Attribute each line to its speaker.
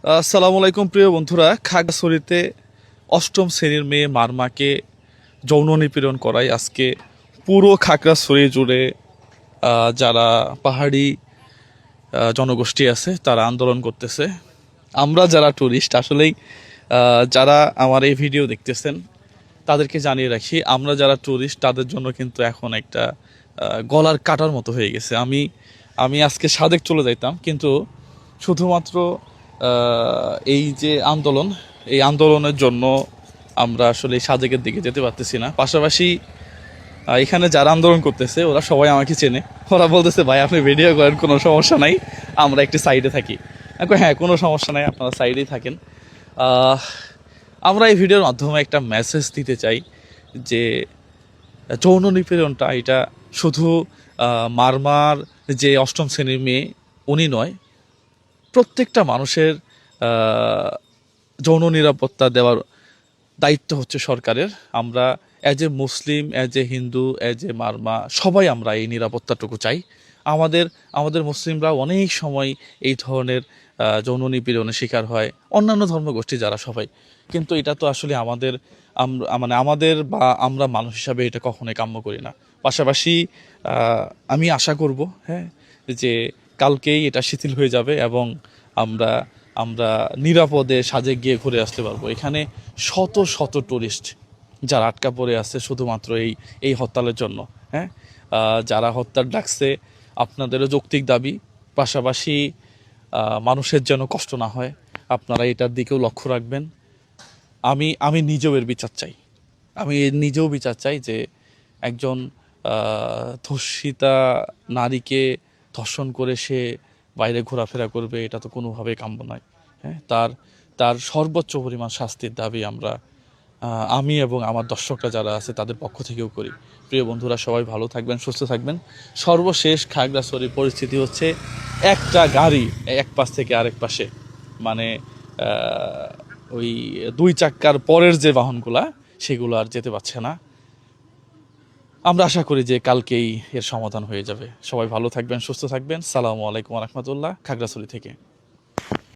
Speaker 1: আসসালামু আলাইকুম প্রিয় বন্ধুরা। খাগড়াছড়িতে অষ্টম শ্রেণীর মেয়ে মারমাকে যৌন নিপীড়ন করায় আজকে পুরো খাগড়াছড়ি জুড়ে যারা পাহাড়ি জনগোষ্ঠী আছে তারা আন্দোলন করতেছে। আমরা যারা ট্যুরিস্ট আসলেই যারা আমার এই ভিডিও দেখতেছেন তাদেরকে জানিয়ে রাখি, আমরা যারা ট্যুরিস্ট তাদের জন্য কিন্তু এখন একটা গলার কাটার মতো হয়ে গেছে। আমি আমি আজকে সাদেক চলে যাইতাম, কিন্তু শুধুমাত্র এই যে আন্দোলন, এই আন্দোলনের জন্য আমরা আসলে সাদেকের দিকে যেতে পারতেছি না। পাশাপাশি এখানে যারা আন্দোলন করতেছে ওরা সবাই আমাকে চেনে। ওরা বলতেছে, ভাই আপনি ভিডিও করেন, কোনো সমস্যা নাই, আমরা একটি সাইডে থাকি। হ্যাঁ, কোনো সমস্যা নাই, আপনারা সাইডেই থাকেন। আমরা এই ভিডিওর মাধ্যমে একটা মেসেজ দিতে চাই যে যৌন নিপীড়নটা এটা শুধু মারমার যে অষ্টম শ্রেণীর মেয়ে উনি নয়, প্রত্যেকটা মানুষের যৌন নিরাপত্তা দেওয়ার দায়িত্ব হচ্ছে সরকারের। আমরা as a Muslim, as a Hindu, as a Marma সবাই আমরা এই নিরাপত্তাটুকু চাই। আমাদের আমাদের মুসলিমরা অনেক সময় এই ধরনের যৌন নিপীড়নের শিকার হয়, অন্যান্য ধর্মগোষ্ঠী যারা সবাই। কিন্তু এটা তো আসলে আমাদের মানে আমাদের বা আমরা মানুষ হিসাবে এটা কখনোই কাম্য করি না। পাশাপাশি আমি আশা করব, হ্যাঁ, যে কালকেই এটা শিথিল হয়ে যাবে এবং আমরা আমরা নিরাপদে সাজেক গিয়ে ঘুরে আসতে পারবো। এখানে শত শত টুরিস্ট যারা আটকা পড়ে আছে শুধুমাত্র এই হরতালের জন্য। হ্যাঁ, যারা হত্যার ডাকছে আপনাদেরও যৌক্তিক দাবি, পাশাপাশি মানুষের যেন কষ্ট না হয়, আপনারা এটার দিকেও লক্ষ্য রাখবেন। আমি নিজেও এর বিচার চাই। আমি নিজেও বিচার চাই যে একজন ধর্ষিতা নারীকে ধর্ষণ করে সে বাইরে ঘোরাফেরা করবে, এটা তো কোনোভাবেই কাম্য নয়। হ্যাঁ, তার তার সর্বোচ্চ পরিমাণ শাস্তির দাবি আমি এবং আমার দর্শকরা যারা আছে তাদের পক্ষ থেকেও করি। প্রিয় বন্ধুরা, সবাই ভালো থাকবেন, সুস্থ থাকবেন। সর্বশেষ খাগড়াছড়ির পরিস্থিতি হচ্ছে একটা গাড়ি এক পাশ থেকে আরেক পাশে, মানে ওই দুই চাক্কার পরের যে বাহনগুলা সেগুলো আর যেতে পারছে না। আমরা আশা করি যে কালকেই এর সমাধান হয়ে যাবে। সবাই ভালো থাকবেন, সুস্থ থাকবেন। সালামু আলাইকুম রহমতুল্লাহ, খাগড়াছড়ি থেকে।